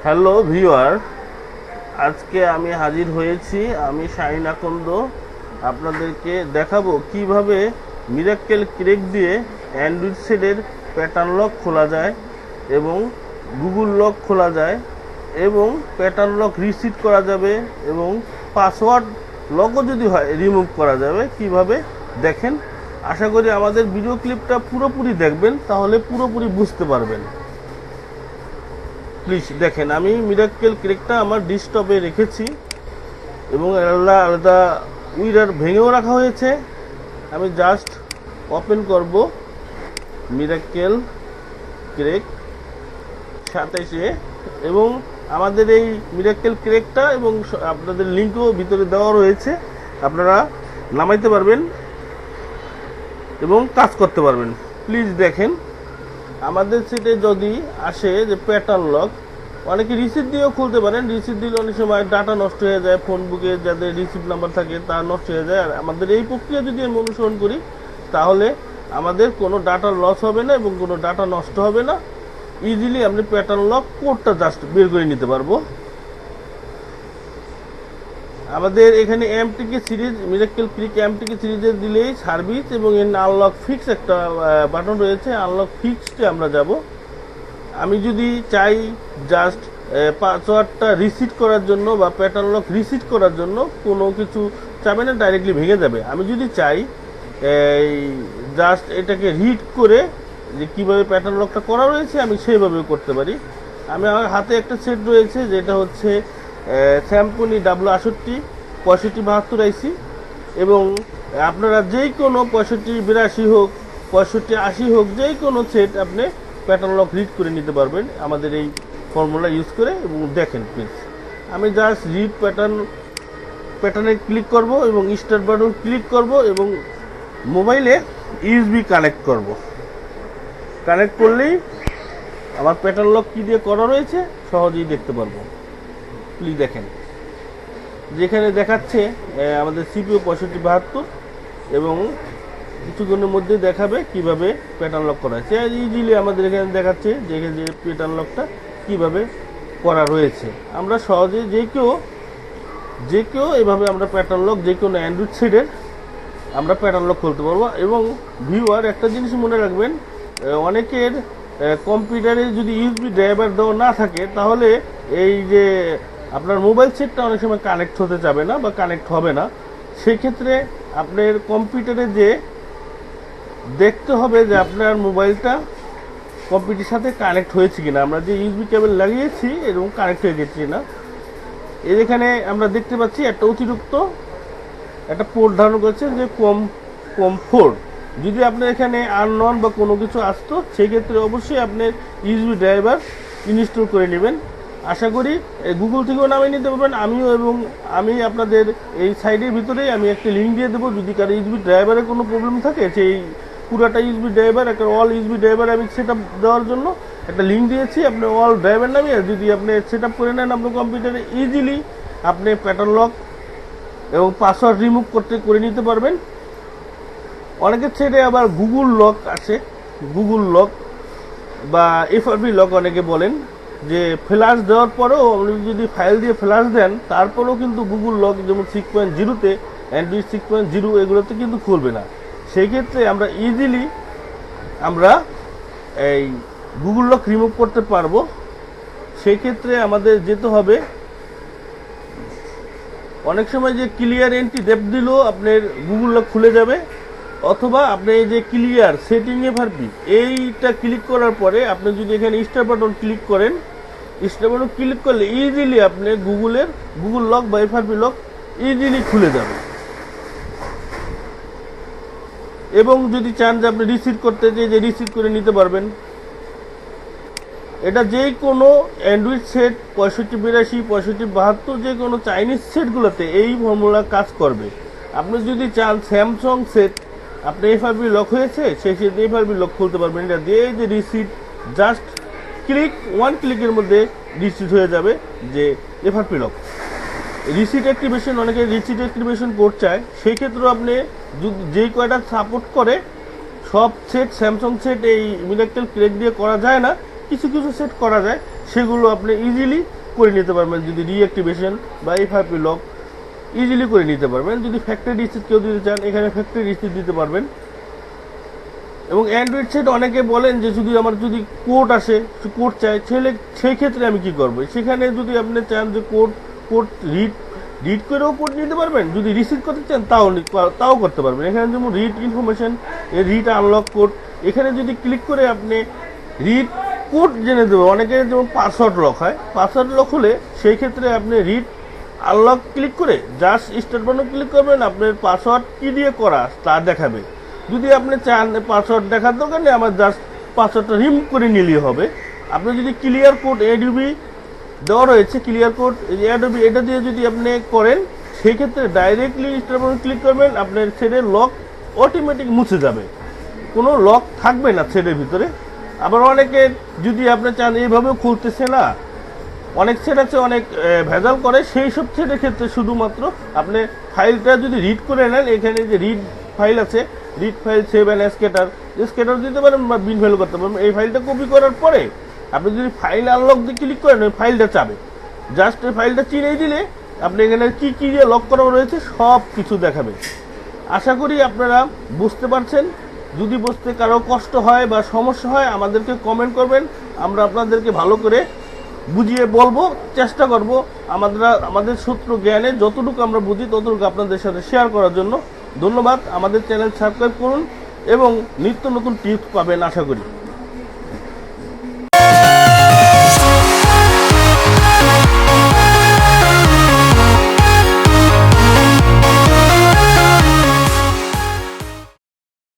Hello viewer, আজকে আমি হাজির হয়েছি। আমি শাহিন আকন্দ আপনাদেরকে দেখাবো কিভাবে মিরাক্কেল ক্রেক দিয়ে অ্যান্ড্রয়েড সেটের প্যাটার্ন লক খোলা যায় এবং গুগল লক খোলা যায় এবং প্যাটার্ন লক রিসেট করা যাবে এবং পাসওয়ার্ড লকও যদি হয় রিমুভ করা যাবে কিভাবে দেখেন। আশা করি আমাদের ভিডিও ক্লিপটা পুরোপুরি দেখবেন, তাহলে পুরোপুরি বুঝতে পারবেন। প্লিজ দেখেন, আমি মিরাক্কেল ক্রেকটা আমার ডেস্কটপে রেখেছি এবং আলাদা আলাদা উইরার ভেঙেও রাখা হয়েছে। আমি জাস্ট ওপেন করব মিরাক্কেল ক্রেক 27 এবং আমাদের এই মিরাক্কেল ক্রেকটা এবং আপনাদের লিঙ্কও ভিতরে দেওয়া রয়েছে, আপনারা নামাইতে পারবেন এবং কাজ করতে পারবেন। প্লিজ দেখেন, আমাদের সেটে যদি আসে যে প্যাটার্ন লক, অনেকে রিসিট দিয়েও খুলতে পারেন। রিসিট দিলে অনেক সময় ডাটা নষ্ট হয়ে যায়, ফোন বুকে যাদের রিসিট নাম্বার থাকে তা নষ্ট হয়ে যায়। আর আমাদের এই প্রক্রিয়া যদি আমি অনুসরণ করি তাহলে আমাদের কোনো ডাটা লস হবে না এবং কোনো ডাটা নষ্ট হবে না। ইজিলি আপনি প্যাটার্ন লক কোডটা জাস্ট বের করে নিতে পারবো। আমাদের এখানে এমটিকে সিরিজ, মিরাক্কেল ক্রেক এমটিকে সিরিজে দিলেই সার্ভিস এবং এর আনলক ফিক্স একটা বাটন রয়েছে, আনলক ফিক্সটে আমরা যাব। আমি যদি চাই জাস্ট পাসওয়ার্ডটা রিসেট করার জন্য বা প্যাটার্ন লক রিসেট করার জন্য, কোনো কিছু চাবে না, ডাইরেক্টলি ভেঙে যাবে। আমি যদি চাই জাস্ট এটাকে রিড করে যে কীভাবে প্যাটার্ন লকটা করা রয়েছে আমি সেইভাবেও করতে পারি। আমার হাতে একটা সেট রয়েছে যেটা হচ্ছে স্যামসং W68 6572 আইসি এবং আপনারা যেই কোনো 6582 হোক 6580 হোক, যেই কোনো সেট আপনি প্যাটার্ন লক রিড করে নিতে পারবেন আমাদের এই ফর্মুলা ইউজ করে। এবং দেখেন প্লিজ, আমি জাস্ট রিড প্যাটার্নে ক্লিক করব এবং স্টার্ট বাটন ক্লিক করব এবং মোবাইলে ইউএসবি কানেক্ট করব। কানেক্ট করলেই আমার প্যাটার্ন লক কী দিয়ে করা রয়েছে সহজেই দেখতে পারবো। প্লিজ দেখেন, যেখানে দেখাচ্ছে আমাদের সিপিইউ 6572 এবং কিছুক্ষণের মধ্যে দেখাবে কিভাবে প্যাটার্ন লক করা হয়েছে। ইজিলি আমাদের এখানে দেখাচ্ছে যে প্যাটার্ন লকটা কিভাবে করা রয়েছে। আমরা সহজে যে কেউ এভাবে আমরা প্যাটার্ন লক যে কোনো অ্যান্ড্রয়েড সেটের আমরা প্যাটার্ন লক খুলতে পারবো। এবং ভিউয়ার, একটা জিনিস মনে রাখবেন, অনেকের কম্পিউটারে যদি ইউএসবি ড্রাইভার দেওয়া না থাকে তাহলে এই যে আপনার মোবাইল সেটটা অনেক সময় কানেক্ট হতে যাবে না বা কানেক্ট হবে না। সেক্ষেত্রে আপনার কম্পিউটারে যে দেখতে হবে যে আপনার মোবাইলটা কম্পিউটারের সাথে কানেক্ট হয়েছে কিনা, আমরা যে ইউএসবি কেবল লাগিয়েছি এরকম কানেক্ট হয়ে গেছে কিনা। এখানে আমরা দেখতে পাচ্ছি একটা অতিরিক্ত একটা পোর্ট ধারণ করছে যে কম 4। যদি আপনার এখানে আননন বা কোনো কিছু আসতো সেক্ষেত্রে অবশ্যই আপনার ইউএসবি ড্রাইভার ইনস্টল করে নেবেন। আশা করি গুগল থেকেও নামিয়ে নিতে পারবেন। আমি আপনাদের এই সাইডের ভিতরেই আমি একটা লিঙ্ক দিয়ে দেবো। যদি কারো ইউএসবি ড্রাইভারের কোনো প্রবলেম থাকে, সেই পুরাটা ইউএসবি ড্রাইভার, একটা অল ইউএসবি ড্রাইভার আমি সেট আপ দেওয়ার জন্য একটা লিঙ্ক দিয়েছি। আপনি অল ড্রাইভার নামিয়ে যদি আপনি সেট আপ করে নেন আপনার কম্পিউটারে, ইজিলি আপনি প্যাটার্ন লক এবং পাসওয়ার্ড রিমুভ করে নিতে পারবেন। অনেকের ছেড়ে আবার গুগল লক আছে, গুগল লক বা এফআরবি লক অনেকে বলেন, যে ফ্ল্যাশ দেওয়ার পরেও আপনি যদি ফাইল দিয়ে ফ্ল্যাশ দেন তারপরেও কিন্তু গুগল লক, যেমন 6.0-তে অ্যান্ড্রয়েড 6.0 এগুলোতে কিন্তু খুলবে না। সেই ক্ষেত্রে আমরা ইজিলি এই গুগল লক রিমুভ করতে পারবো। সেই ক্ষেত্রে আমাদের যেতে হবে, অনেক সময় যে ক্লিয়ার এন্ট্রি ডেপ দিলেও আপনার গুগল লক খুলে যাবে, অথবা আপনি এই যে ক্লিয়ার সেটিং এফআরপি এইটা ক্লিক করার পরে আপনি যদি এখানে স্টার বাটন ক্লিক করেন, স্টার বাটন ক্লিক করলে ইজিলি আপনি গুগল লক বা এফআরপি লক ইজিলি খুলে যাবে। এবং যদি চান যে আপনি রিসিট করতে চাই, যে রিসিট করে নিতে পারবেন। এটা যে কোনো অ্যান্ড্রয়েড সেট 6582, 6572, যে কোনো চাইনিজ সেটগুলোতে এই ফর্মুলা কাজ করবে। আপনি যদি চান স্যামসাং সেট আপনি এফআরপি লক হয়েছে, সেই সেট এফআরপি লক খুলতে পারবেন। এটা দিয়ে যে রিসিট জাস্ট ওয়ান ক্লিকের মধ্যে রিসিট হয়ে যাবে যে এফআরপি লক। রিসিট অ্যাক্টিভেশন, অনেকে রিসিট অ্যাক্টিভেশন কোড চায়, সেই ক্ষেত্রেও আপনি যেই কয়টা সাপোর্ট করে সব সেট, স্যামসাং সেট এই মিরাক্কেল ক্রেক দিয়ে করা যায় না, কিছু সেট করা যায়, সেগুলো আপনি ইজিলি করে নিতে পারবেন, যদি রিঅ্যাক্টিভেশন বা এফআইপি লক ইজিলি করে নিতে পারবেন। যদি ফ্যাক্টরি রিসেট কেউ দিতে চান, এখানে ফ্যাক্টরি রিসেট দিতে পারবেন। এবং অ্যান্ড্রয়েড সেট অনেকে বলেন যে আমার যদি কোড আসে, কোড চাই, সেই ক্ষেত্রে আমি কি করবো? সেখানে যদি আপনি চান যে কোড রিড করেও কোড নিতে পারবেন, যদি রিসিভ করতে চান তাও করতে পারবেন। এখানে যেমন read information, read unlock code, এখানে যদি ক্লিক করে আপনি রিড কোড জেনে দেবে। অনেকে যেমন পাসওয়ার্ড লক হয়, পাসওয়ার্ড লক হলে সেই ক্ষেত্রে আপনি রিড আনলক ক্লিক করে জাস্ট স্টার্ট বাটন ক্লিক করবেন, আপনার পাসওয়ার্ড কি দিয়ে করা তা দেখাবে। যদি আপনি চান পাসওয়ার্ড দেখার দরকার নেই, আমার জাস্ট পাসওয়ার্ডটা রিমুভ করে নিলেই হবে। আপনি যদি ক্লিয়ার কোড এডোবি দেওয়া রয়েছে, ক্লিয়ার কোড এডোবি, এটা দিয়ে যদি আপনি করেন, সেই ক্ষেত্রে ডাইরেক্টলি স্টার্ট বাটন ক্লিক করবেন, আপনার থ্রেডের লক অটোমেটিক মুছে যাবে, কোনো লক থাকবে না থ্রেডের ভিতরে। আবার অনেকে যদি আপনি চান এইভাবেও খুলতেছে না, অনেক সেট আছে অনেক ভেজাল করে, সেই সব সেটের ক্ষেত্রে শুধুমাত্র আপনি ফাইলটা যদি রিড করে নেন, এখানে যে রিড ফাইল আছে, রিড ফাইল সেভ অ্যান্ড স্কেটার দিতে পারেন বা বিন ফাইল করতে পারেন। এই ফাইলটা কপি করার পরে আপনি যদি ফাইল আনলক দিয়ে ক্লিক করেন, ওই ফাইলটা চাবে, জাস্ট এই ফাইলটা চিনেই দিলে আপনি এখানে কি কি দিয়ে লক করা রয়েছে সব কিছু দেখাবে। আশা করি আপনারা বুঝতে পারছেন। যদি বুঝতে কারো কষ্ট হয় বা সমস্যা হয়, আমাদেরকে কমেন্ট করবেন, আমরা আপনাদেরকে ভালো করে বুঝিয়ে বলবো, চেষ্টা করব আমাদের সূত্র জ্ঞানে যতটুকু আমরা বুঝি ততটুকু আপনাদের সাথে শেয়ার করার জন্য। ধন্যবাদ। আমাদের চ্যানেল সাবস্ক্রাইব করুন এবং নিত্য নতুন টিপস পাবেন আশা করি।